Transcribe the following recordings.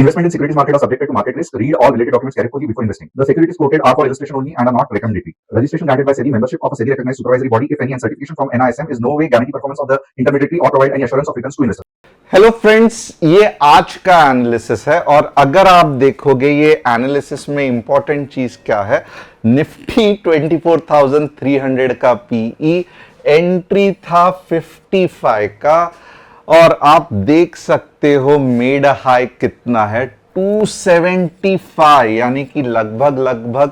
Investment in securities market are subjected to market risk. Read all related documents carefully before investing. The securities quoted are for illustration only and are not recommendatory. Registration granted by SEBI. Membership of a SEBI recognized supervisory body, if any, and certification from NISM is no way guarantee performance of the intermediary or provide any assurance of returns to investor. Hello friends, ये आज का analysis है और अगर आप देखोगे ये analysis में इंपॉर्टेंट चीज क्या है, निफ्टी 24,300 का पीई, एंट्री था 55 का और आप देख सकते हो मेड हाई कितना है 275, यानी कि लगभग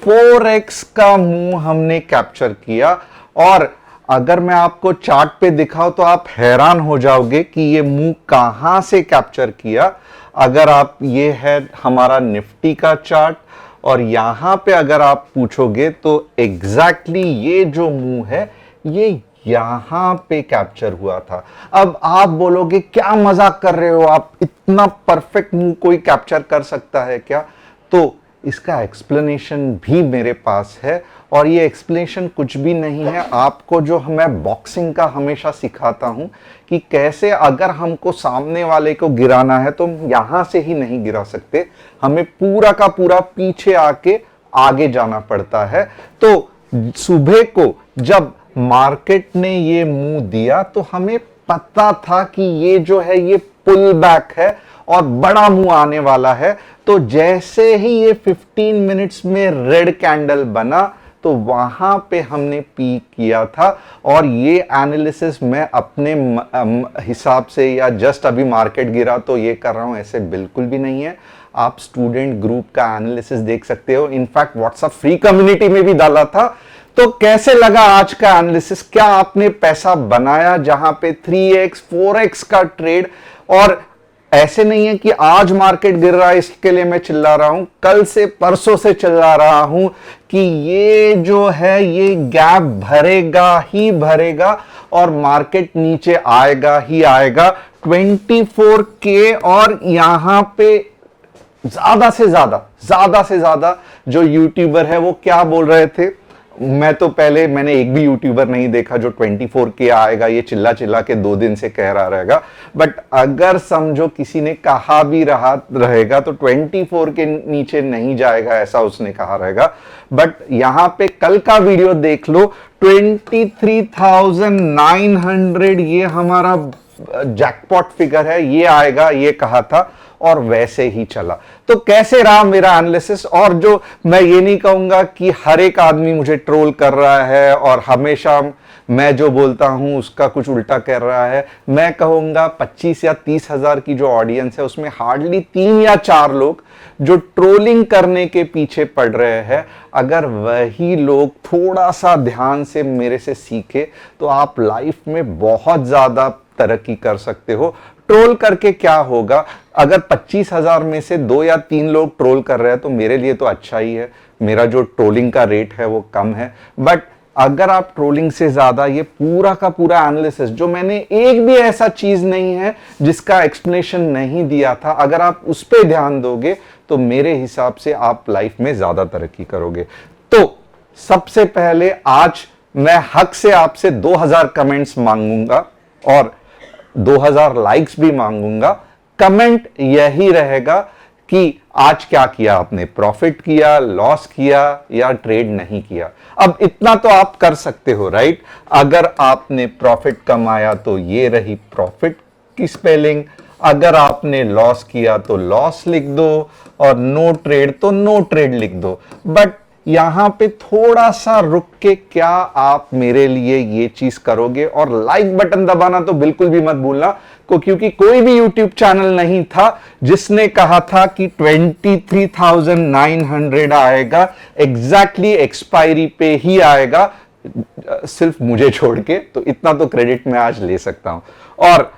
4x का मूव हमने कैप्चर किया। और अगर मैं आपको चार्ट पे दिखाऊं तो आप हैरान हो जाओगे कि ये मूव कहां से कैप्चर किया। अगर आप, ये है हमारा निफ्टी का चार्ट और यहां पे अगर आप पूछोगे तो एग्जैक्टली ये जो मूव है ये यहां पे कैप्चर हुआ था। अब आप बोलोगे क्या मजाक कर रहे हो आप, इतना परफेक्ट मूव कोई कैप्चर कर सकता है क्या? तो इसका एक्सप्लेनेशन भी मेरे पास है और ये एक्सप्लेनेशन कुछ भी नहीं है, आपको जो मैं बॉक्सिंग का हमेशा सिखाता हूं कि कैसे अगर हमको सामने वाले को गिराना है तो हम यहां से ही नहीं गिरा सकते, हमें पूरा का पूरा पीछे आके आगे जाना पड़ता है। तो सुबह को जब मार्केट ने ये मूव दिया तो हमें पता था कि ये जो है ये पुल बैक है और बड़ा मूव आने वाला है। तो जैसे ही ये 15 मिनट्स में रेड कैंडल बना तो वहां पे हमने पीक किया था। और ये एनालिसिस मैं अपने हिसाब से या जस्ट अभी मार्केट गिरा तो ये कर रहा हूं, ऐसे बिल्कुल भी नहीं है। आप स्टूडेंट ग्रुप का एनालिसिस देख सकते हो, इनफैक्ट व्हाट्सएप फ्री कम्युनिटी में भी डाला था। तो कैसे लगा आज का एनालिसिस? क्या आपने पैसा बनाया जहां पे 3x 4x का ट्रेड? और ऐसे नहीं है कि आज मार्केट गिर रहा है इसके लिए मैं चिल्ला रहा हूं, कल से परसों से चिल्ला रहा हूं कि ये जो है ये गैप भरेगा ही भरेगा और मार्केट नीचे आएगा ही आएगा 24K। और यहां पे ज्यादा से ज्यादा जो यूट्यूबर है वो क्या बोल रहे थे, मैंने एक भी यूट्यूबर नहीं देखा जो 24K आएगा ये चिल्ला चिल्ला के 2 दिन से कह रहा रहेगा। बट अगर समझो किसी ने कहा भी रहेगा तो 24 के नीचे नहीं जाएगा ऐसा उसने कहा रहेगा। बट यहां पे कल का वीडियो देख लो, 23,900 ये हमारा जैकपॉट फिगर है, ये आएगा ये कहा था और वैसे ही चला। तो कैसे रहा मेरा एनालिसिस? और जो मैं ये नहीं कहूंगा कि हर एक आदमी मुझे ट्रोल कर रहा है और हमेशा मैं जो बोलता हूं उसका कुछ उल्टा कर रहा है। मैं कहूंगा 25 या 30 हजार की जो ऑडियंस है उसमें हार्डली 3 या 4 लोग जो ट्रोलिंग करने के पीछे पड़ रहे हैं। अगर वही लोग थोड़ा सा ध्यान से मेरे से सीखे तो आप लाइफ में बहुत ज्यादा तरक्की कर सकते हो। ट्रोल करके क्या होगा? अगर 25,000 में से 2 या 3 लोग ट्रोल कर रहे हैं तो मेरे लिए तो अच्छा ही है, मेरा जो ट्रोलिंग का रेट है वो कम है। बट अगर आप ट्रोलिंग से ज्यादा, ये पूरा का पूरा एनालिसिस जो मैंने एक भी ऐसा चीज नहीं है जिसका एक्सप्लेनेशन नहीं दिया था, अगर आप उस पर ध्यान दोगे तो मेरे हिसाब से आप लाइफ में ज्यादा तरक्की करोगे। तो सबसे पहले आज मैं हक से आपसे 2000 कमेंट्स मांगूंगा और 2000 लाइक्स भी मांगूंगा। कमेंट यही रहेगा कि आज क्या किया आपने, प्रॉफिट किया, लॉस किया या ट्रेड नहीं किया। अब इतना तो आप कर सकते हो, राइट? अगर आपने प्रॉफिट कमाया तो ये रही प्रॉफिट की स्पेलिंग, अगर आपने लॉस किया तो लॉस लिख दो और नो ट्रेड तो नो ट्रेड लिख दो। बट यहां पे थोड़ा सा रुक के क्या आप मेरे लिए ये चीज करोगे? और लाइक बटन दबाना तो बिल्कुल भी मत भूलना, क्योंकि कोई भी यूट्यूब चैनल नहीं था जिसने कहा था कि 23,900 आएगा, एग्जैक्टली एक्सपायरी पे ही आएगा, सिर्फ मुझे छोड़ के। तो इतना तो क्रेडिट मैं आज ले सकता हूं। और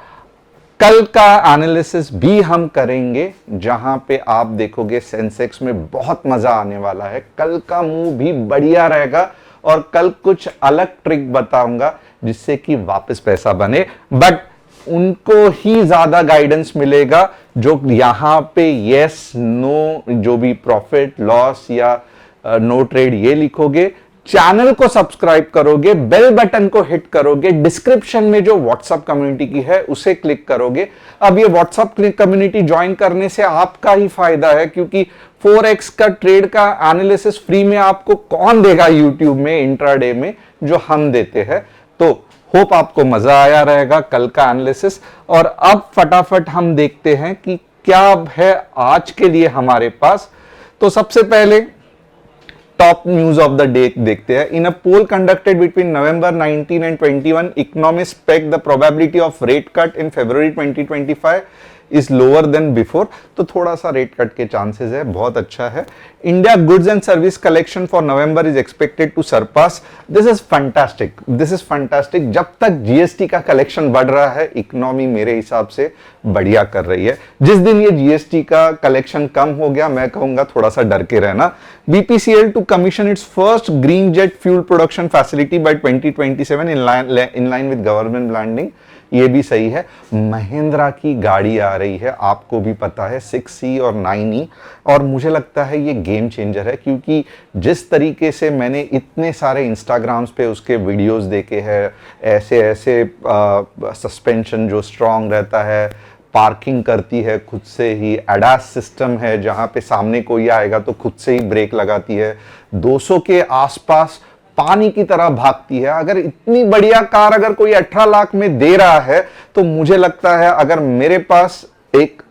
कल का एनालिसिस भी हम करेंगे जहां पे आप देखोगे सेंसेक्स में बहुत मजा आने वाला है। कल का मूव भी बढ़िया रहेगा और कल कुछ अलग ट्रिक बताऊंगा जिससे कि वापस पैसा बने। बट उनको ही ज्यादा गाइडेंस मिलेगा जो यहां पे यस नो, जो भी प्रॉफिट लॉस या नो ट्रेड ये लिखोगे चैनल को सब्सक्राइब करोगे, बेल बटन को हिट करोगे, डिस्क्रिप्शन में जो व्हाट्सएप कम्युनिटी की है उसे क्लिक करोगे। अब ये व्हाट्सएप कम्युनिटी ज्वाइन करने से आपका ही फायदा है, क्योंकि 4x का ट्रेड का एनालिसिस फ्री में आपको कौन देगा यूट्यूब में इंट्राडे में, जो हम देते हैं। तो होप आपको मजा आया रहेगा कल का एनालिसिस। और अब फटाफट हम देखते हैं कि क्या है आज के लिए हमारे पास। तो सबसे पहले top news of the day देखते हैं। In a poll conducted between November 19 and 21, economist peg the probability of rate cut in February 2025 is lower than before. तो थोड़ा सा रेट कट के चांसेस है, बहुत अच्छा है। India goods and service collection for November is expected to surpass. This is fantastic, this is fantastic. जब तक जीएसटी का कलेक्शन बढ़ रहा है, इकोनॉमी मेरे हिसाब से बढ़िया कर रही है। जिस दिन ये जीएसटी का कलेक्शन कम हो गया, मैं कहूंगा थोड़ा सा डर के रहना। BPCL to commission its first green jet fuel production facility by 2027 in line with government branding. ये भी सही है। महिंद्रा की गाड़ी आ रही है, आपको भी पता है, 6C और 9E, और मुझे लगता है ये गेम चेंजर है, क्योंकि जिस तरीके से मैंने इतने सारे इंस्टाग्राम्स पे उसके वीडियोस देखे हैं, ऐसे ऐसे सस्पेंशन जो स्ट्रांग रहता है, पार्किंग करती है खुद से ही, एडास सिस्टम है जहां पे सामने कोई आएगा तो खुद से ही ब्रेक लगाती है, 200 के आसपास पानी की तरह भागती है। अगर इतनी बढ़िया कार अगर कोई 18 लाख में दे रहा है, तो मुझे लगता है अगर मेरे पास एक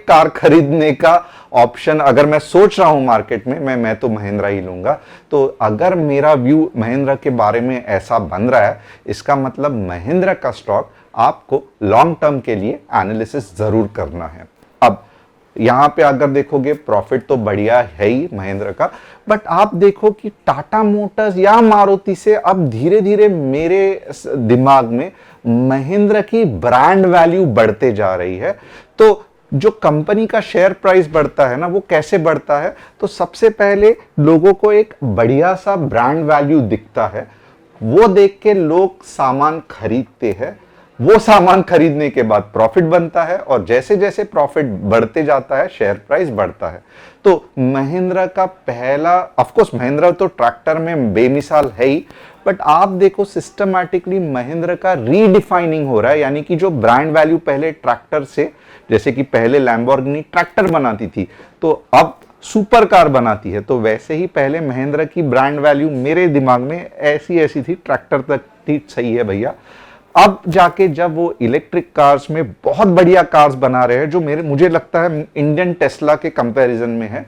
कार खरीदने का ऑप्शन अगर मैं सोच रहा हूं मार्केट में, मैं तो महिंद्रा ही लूंगा। तो अगर मेरा व्यू महिंद्रा के बारे में ऐसा बन रहा है, इसका मतलब महिंद्रा का स्टॉक आपको लॉन्ग टर्म के लिए एनालिसिस जरूर करना है। अब यहां पे अगर देखोगे प्रॉफिट तो बढ़िया है ही महिंद्रा का, बट आप देखो कि टाटा मोटर्स या मारुति से अब धीरे धीरे मेरे दिमाग में महिंद्रा की ब्रांड वैल्यू बढ़ते जा रही है। तो जो कंपनी का शेयर प्राइस बढ़ता है ना, वो कैसे बढ़ता है? तो सबसे पहले लोगों को एक बढ़िया सा ब्रांड वैल्यू दिखता है, वो देख के लोग सामान खरीदते हैं, वो सामान खरीदने के बाद प्रॉफिट बनता है, और जैसे जैसे प्रॉफिट बढ़ते जाता है शेयर प्राइस बढ़ता है। तो महिंद्रा का पहला, ऑफ कोर्स महिंद्रा तो ट्रैक्टर में बेमिसाल है ही, बट आप देखो सिस्टमैटिकली महिंद्रा का रीडिफाइनिंग हो रहा है, यानी कि जो ब्रांड वैल्यू पहले ट्रैक्टर से, जैसे कि पहले लैम्बोर्गिनी ट्रैक्टर बनाती थी तो अब सुपर कार बनाती है, तो वैसे ही पहले महिंद्रा की ब्रांड वैल्यू मेरे दिमाग में ऐसी थी, ट्रैक्टर तक ठीक सही है भैया। अब जाके जब वो इलेक्ट्रिक कार्स में बहुत बढ़िया कार्स बना रहे हैं, जो मुझे लगता है इंडियन टेस्ला के कंपैरिजन में है,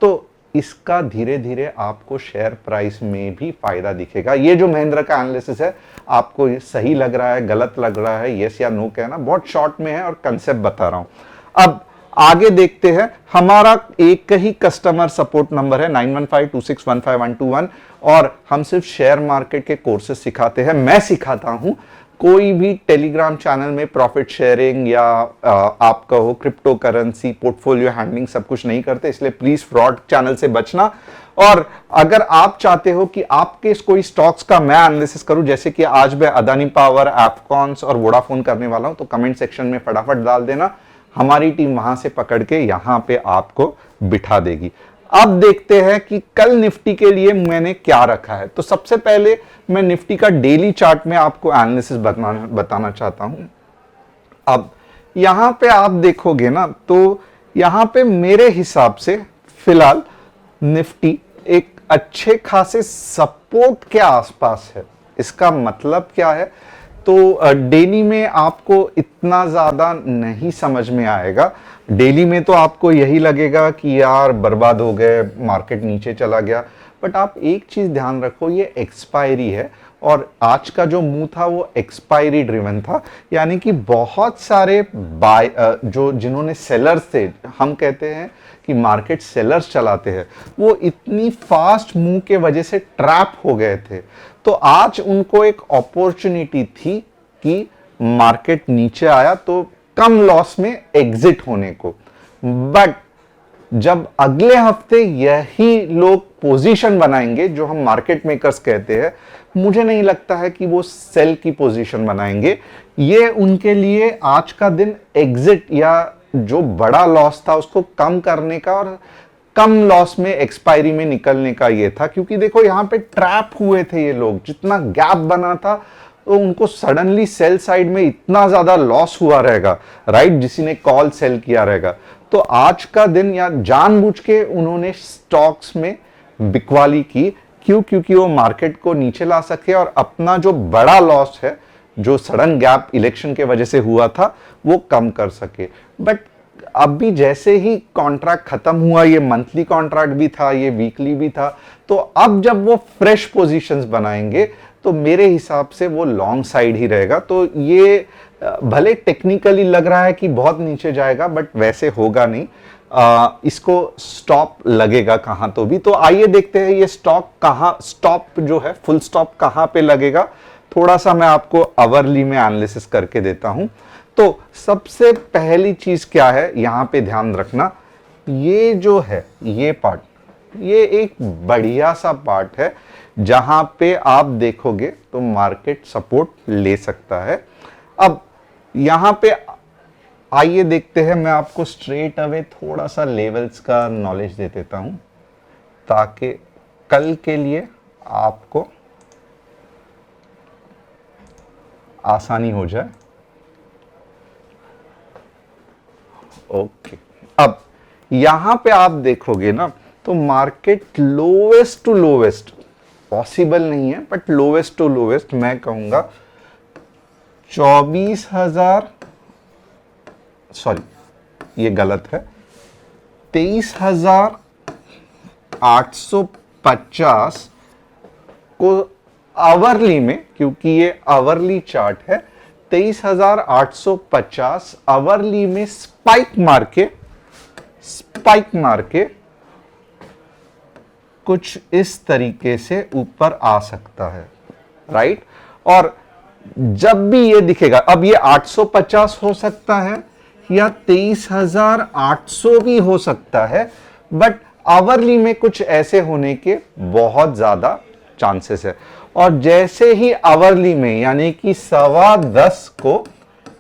तो इसका धीरे धीरे आपको शेयर प्राइस में भी फायदा दिखेगा। ये जो महिंद्रा का एनालिसिस है, आपको सही लग रहा है, गलत लग रहा है, यस या नो कहना, बहुत शॉर्ट में है और कंसेप्ट बता रहा हूं। अब आगे देखते हैं। हमारा एक ही कस्टमर सपोर्ट नंबर है 9152615121, और हम सिर्फ शेयर मार्केट के कोर्सेज सिखाते हैं, मैं सिखाता हूं। कोई भी टेलीग्राम चैनल में प्रॉफिट शेयरिंग या आप कहो क्रिप्टो करेंसी पोर्टफोलियो हैंडलिंग सब कुछ नहीं करते, इसलिए प्लीज फ्रॉड चैनल से बचना। और अगर आप चाहते हो कि आपके कोई स्टॉक्स का मैं एनालिसिस करूं, जैसे कि आज मैं अदानी पावर, एफकॉन्स और वोडाफोन करने वाला हूं, तो कमेंट सेक्शन में फटाफट डाल देना, हमारी टीम वहां से पकड़ के यहां पे आपको बिठा देगी। अब देखते हैं कि कल निफ्टी के लिए मैंने क्या रखा है। तो सबसे पहले मैं निफ्टी का डेली चार्ट में आपको एनालिसिस बताना चाहता हूं। अब यहां पे आप देखोगे ना, तो यहां पे मेरे हिसाब से फिलहाल निफ्टी एक अच्छे खासे सपोर्ट के आसपास है। इसका मतलब क्या है? तो डेली में आपको इतना ज्यादा नहीं समझ में आएगा। डेली में तो आपको यही लगेगा कि यार बर्बाद हो गए, मार्केट नीचे चला गया, बट आप एक चीज ध्यान रखो, ये एक्सपायरी है, और आज का जो मूव था वो एक्सपायरी ड्रिवन था, यानी कि बहुत सारे बाय जो जिन्होंने सेलर्स थे, हम कहते हैं कि मार्केट सेलर्स चलाते हैं, वो इतनी फास्ट मूव के वजह से ट्रैप हो गए थे। तो आज उनको एक अपॉर्चुनिटी थी कि मार्केट नीचे आया तो कम लॉस में एग्जिट होने को, बट जब अगले हफ्ते यही लोग पोजीशन बनाएंगे, जो हम मार्केट मेकर्स कहते हैं, मुझे नहीं लगता है कि वो सेल की पोजीशन बनाएंगे। ये उनके लिए आज का दिन एग्जिट या जो बड़ा लॉस था उसको कम करने का और कम लॉस में एक्सपायरी में निकलने का ये था, क्योंकि देखो यहां पे ट्रैप हुए थे ये लोग, जितना गैप बना था तो उनको सडनली सेल साइड में इतना ज्यादा लॉस हुआ रहेगा, राइट, किसी ने कॉल सेल किया रहेगा। तो आज का दिन या जानबूझ के उन्होंने स्टॉक्स में बिकवाली की, क्यों? क्योंकि वो मार्केट को नीचे ला सके और अपना जो बड़ा लॉस है, जो सडन गैप इलेक्शन के वजह से हुआ था, वो कम कर सके। बट अभी जैसे ही कॉन्ट्रैक्ट खत्म हुआ, ये मंथली कॉन्ट्रैक्ट भी था, ये वीकली भी था, तो अब जब वो फ्रेश पोजीशंस बनाएंगे तो मेरे हिसाब से वो लॉन्ग साइड ही रहेगा। तो ये भले टेक्निकली लग रहा है कि बहुत नीचे जाएगा, बट वैसे होगा नहीं। इसको स्टॉप लगेगा कहां तो भी। तो आइए देखते हैं ये स्टॉक कहां, स्टॉप जो है फुल स्टॉप कहां पे लगेगा। थोड़ा सा मैं आपको आवरली में एनालिसिस करके देता हूं। तो सबसे पहली चीज क्या है यहां पे ध्यान रखना, ये जो है ये पार्ट, ये एक बढ़िया सा पार्ट है जहां पे आप देखोगे तो मार्केट सपोर्ट ले सकता है। अब यहां पे आइए देखते हैं, मैं आपको स्ट्रेट अवे थोड़ा सा लेवल्स का नॉलेज दे देता हूं ताकि कल के लिए आपको आसानी हो जाए। ओके, अब यहां पे आप देखोगे ना तो market lowest to lowest, possible नहीं है बट लोवेस्ट टू लोवेस्ट मैं कहूंगा 24,000, सॉरी ये गलत है, 23,850 को आवरली में, क्योंकि ये आवरली चार्ट है, 23,850 आवरली में स्पाइक मार के कुछ इस तरीके से ऊपर आ सकता है, राइट। और जब भी ये दिखेगा, अब ये 850 हो सकता है या 23,800 भी हो सकता है, बट आवरली में कुछ ऐसे होने के बहुत ज्यादा चांसेस है। और जैसे ही आवरली में यानी कि 10:15 को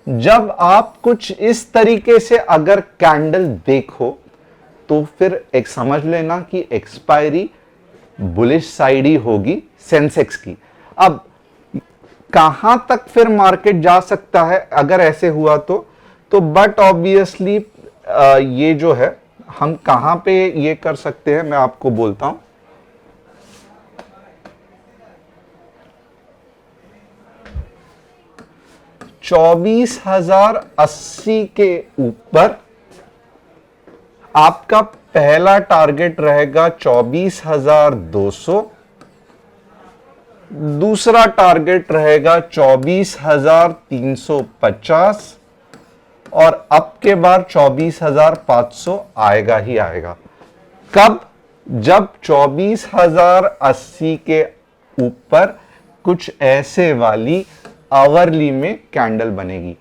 जब आप कुछ इस तरीके से अगर कैंडल देखो तो फिर एक समझ लेना कि एक्सपायरी बुलिश साइड ही होगी सेंसेक्स की। अब कहां तक फिर मार्केट जा सकता है अगर ऐसे हुआ तो बट ऑब्वियसली ये जो है हम कहां पे ये कर सकते हैं मैं आपको बोलता हूं। 24,080 के ऊपर आपका पहला टारगेट रहेगा 24,200, दूसरा टारगेट रहेगा 24,350 और अब के बाद 24,500 आएगा ही आएगा। कब? जब 24,080 के ऊपर कुछ ऐसे वाली आवरली में कैंडल बनेगी।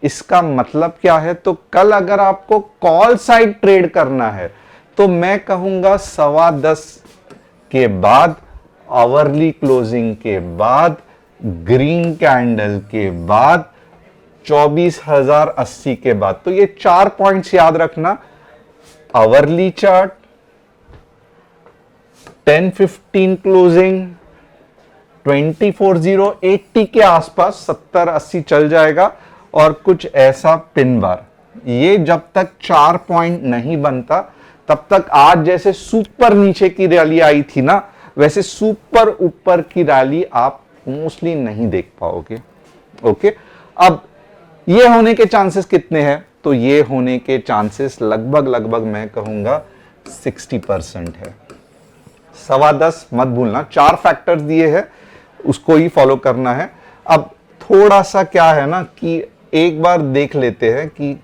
इसका मतलब क्या है? तो कल अगर आपको कॉल साइड ट्रेड करना है तो मैं कहूंगा 10:15 के बाद, आवरली क्लोजिंग के बाद, ग्रीन कैंडल के बाद, 24,080 के बाद। तो ये 4 पॉइंट्स याद रखना, आवरली चार्ट, 10:15 क्लोजिंग, 24,080 के आसपास 70-80 चल जाएगा और कुछ ऐसा पिन बार। ये जब तक 4 पॉइंट नहीं बनता तब तक आज जैसे सुपर नीचे की रैली आई थी ना, वैसे सुपर ऊपर की रैली आप मोस्टली नहीं देख पाओगे। ओके, अब ये होने के चांसेस कितने हैं? तो ये होने के चांसेस लगभग मैं कहूंगा 60% है। 10:15 मत भूलना, 4 फैक्टर्स दिए हैं, उसको ही फॉलो करना है। अब थोड़ा सा क्या है ना कि एक बार देख लेते हैं कि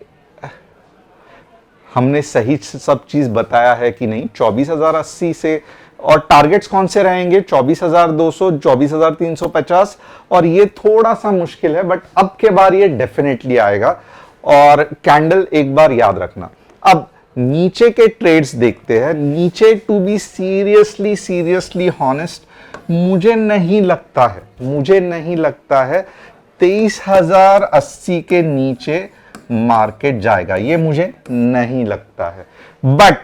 हमने सही सब चीज बताया है कि नहीं। 24,080 से और टारगेट्स कौन से रहेंगे? 24,200, 24,350 और ये थोड़ा सा मुश्किल है बट अब के बार ये डेफिनेटली आएगा। और कैंडल एक बार याद रखना। अब नीचे के ट्रेड्स देखते हैं। नीचे टू बी सीरियसली हॉनेस्ट, मुझे नहीं लगता है 23,080 के नीचे मार्केट जाएगा, ये मुझे नहीं लगता है। बट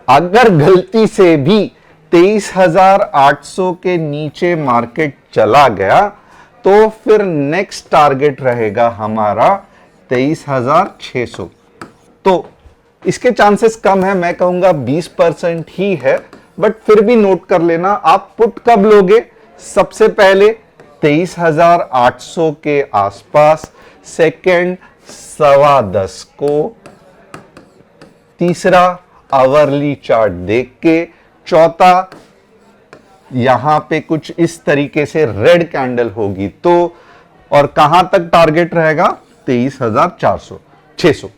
अगर गलती से भी 23,800 के नीचे मार्केट चला गया तो फिर नेक्स्ट टारगेट रहेगा हमारा 23,600। तो इसके चांसेस कम है, मैं कहूंगा 20% ही है, बट फिर भी नोट कर लेना। आप पुट कब लोगे? सबसे पहले 23,800 के आसपास, सेकंड 10:15 को, तीसरा आवरली चार्ट देख के, चौथा यहां पे कुछ इस तरीके से रेड कैंडल होगी तो, और कहां तक टारगेट रहेगा? 23,400 600।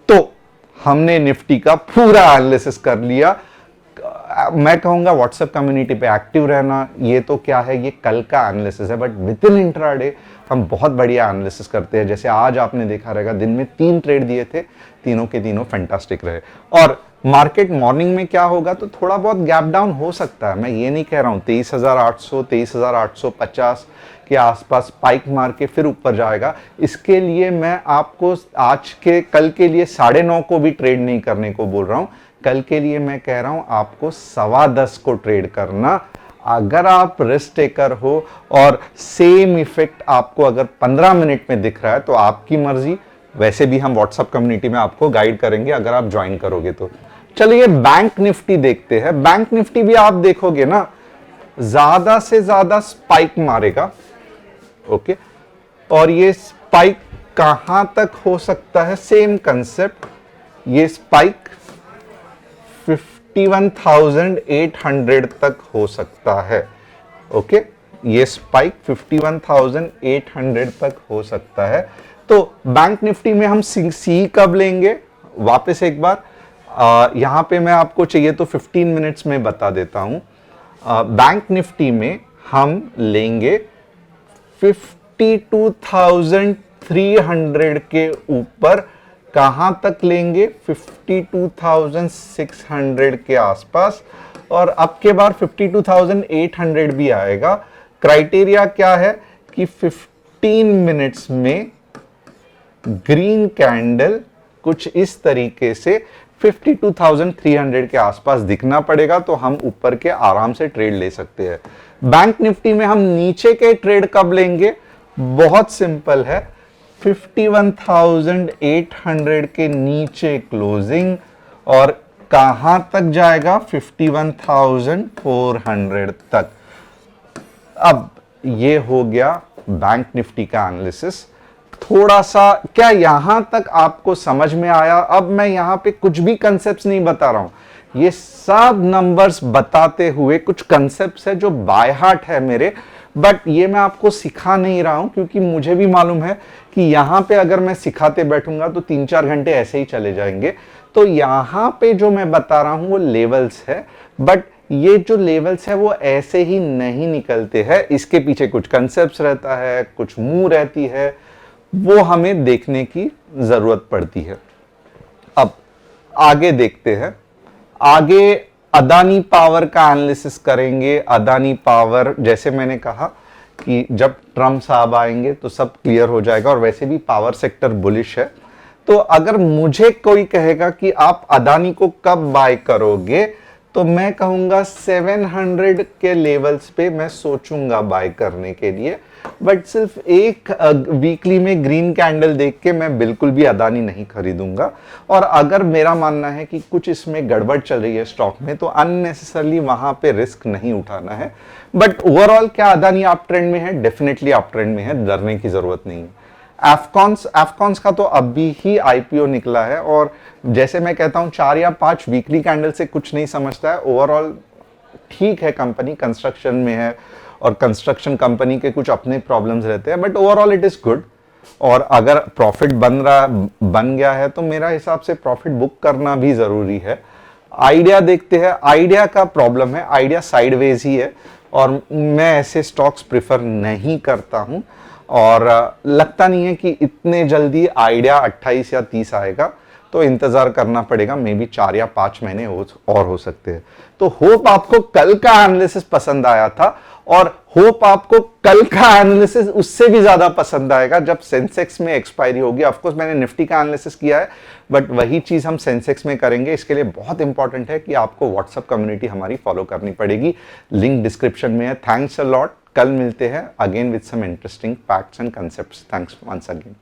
तो हमने निफ्टी का पूरा एनालिसिस कर लिया। मैं कहूंगा व्हाट्सएप कम्युनिटी पे एक्टिव रहना। ये तो क्या है, ये कल का एनालिसिस है, बट विद इन इंट्राडे हम बहुत बढ़िया एनालिसिस करते हैं। जैसे आज आपने देखा रहेगा, दिन में 3 ट्रेड दिए थे, तीनों के तीनों फैंटास्टिक रहे। और मार्केट मॉर्निंग में क्या होगा, तो थोड़ा बहुत गैप डाउन हो सकता है, मैं ये नहीं कह रहा हूं 23,800 23,850 के आसपास स्पाइक मार के फिर ऊपर जाएगा। इसके लिए मैं आपको आज के कल के लिए 9:30 को भी ट्रेड नहीं करने को बोल रहा हूं। कल के लिए मैं कह रहा हूं आपको 10:15 को ट्रेड करना। अगर आप रिस्क टेकर हो और सेम इफेक्ट आपको अगर 15 मिनट में दिख रहा है तो आपकी मर्जी। वैसे भी हम व्हाट्सएप कम्युनिटी में आपको गाइड करेंगे अगर आप ज्वाइन करोगे तो। चलिए बैंक निफ्टी देखते हैं। बैंक निफ्टी भी आप देखोगे ना, ज्यादा से ज्यादा स्पाइक मारेगा। ओके, और ये स्पाइक कहां तक हो सकता है? सेम कंसेप्ट, ये स्पाइक 51,800 तक हो सकता है। ओके, ये स्पाइक 51,800 तक हो सकता है। तो बैंक निफ्टी में हम सी कब लेंगे? वापस एक बार यहां पे मैं आपको चाहिए तो 15 मिनट्स में बता देता हूं। बैंक निफ्टी में हम लेंगे 52,300 के ऊपर। कहां तक लेंगे? 52,600 के आसपास। और अब के बार 52,800 भी आएगा। क्राइटेरिया क्या है कि 15 मिनट्स में ग्रीन कैंडल कुछ इस तरीके से 52,300 के आसपास दिखना पड़ेगा तो हम ऊपर के आराम से ट्रेड ले सकते हैं। बैंक निफ्टी में हम नीचे के ट्रेड कब लेंगे? बहुत सिंपल है, 51,800 के नीचे क्लोजिंग और कहां तक जाएगा? 51,400 तक। अब ये हो गया बैंक निफ्टी का एनालिसिस। थोड़ा सा क्या यहां तक आपको समझ में आया? अब मैं यहां पे कुछ भी कंसेप्ट्स नहीं बता रहा हूं, ये सब नंबर्स बताते हुए कुछ कंसेप्ट्स है जो बाय हार्ट है मेरे, बट ये मैं आपको सिखा नहीं रहा हूं क्योंकि मुझे भी मालूम है कि यहां पे अगर मैं सिखाते बैठूंगा तो 3-4 घंटे ऐसे ही चले जाएंगे। तो यहां पे जो मैं बता रहा हूं वो लेवल्स है, बट ये जो लेवल्स है वो ऐसे ही नहीं निकलते हैं। इसके पीछे कुछ कंसेप्ट्स रहता है, कुछ मूव रहती है, वो हमें देखने की जरूरत पड़ती है। अब आगे देखते हैं। आगे अदानी पावर का एनालिसिस करेंगे। अदानी पावर, जैसे मैंने कहा कि जब ट्रम्प साहब आएंगे तो सब क्लियर हो जाएगा और वैसे भी पावर सेक्टर बुलिश है। तो अगर मुझे कोई कहेगा कि आप अदानी को कब बाय करोगे तो मैं कहूंगा 700 के लेवल्स पे मैं सोचूंगा बाय करने के लिए, बट सिर्फ एक वीकली में ग्रीन कैंडल देख के मैं बिल्कुल भी अदानी नहीं खरीदूंगा। और अगर मेरा मानना है कि कुछ इसमें गड़बड़ चल रही है स्टॉक में तो अननेसेसरली वहां पे रिस्क नहीं उठाना है। बट ओवरऑल क्या अदानी अप ट्रेंड में है? डेफिनेटली अप ट्रेंड में है, डरने की जरूरत नहीं है। एफकॉन्स का तो अभी ही आईपीओ निकला है और जैसे मैं कहता हूं 4 या 5 वीकली कैंडल से कुछ नहीं समझता है। ओवरऑल ठीक है, कंपनी कंस्ट्रक्शन में है और कंस्ट्रक्शन कंपनी के कुछ अपने प्रॉब्लम्स रहते हैं, but overall it is good. और अगर प्रॉफिट बन गया है तो मेरा हिसाब से प्रॉफिट बुक करना भी जरूरी है। आइडिया देखते हैं। आइडिया का प्रॉब्लम है, आइडिया साइडवेज ही है और मैं ऐसे स्टॉक्स प्रिफर नहीं करता हूं और लगता नहीं है कि इतने जल्दी आइडिया 28 या 30 आएगा, तो इंतजार करना पड़ेगा। मे बी 4 या 5 महीने और हो सकते हैं। तो होप आपको कल का एनालिसिस पसंद आया था और होप आपको कल का एनालिसिस उससे भी ज्यादा पसंद आएगा जब सेंसेक्स में एक्सपायरी होगी। ऑफ कोर्स मैंने निफ्टी का एनालिसिस किया है, बट वही चीज हम सेंसेक्स में करेंगे। इसके लिए बहुत इंपॉर्टेंट है कि आपको व्हाट्सएप कम्युनिटी हमारी फॉलो करनी पड़ेगी, लिंक डिस्क्रिप्शन में है। थैंक्स अ लॉट, कल मिलते हैं again with some interesting facts and concepts. Thanks once again.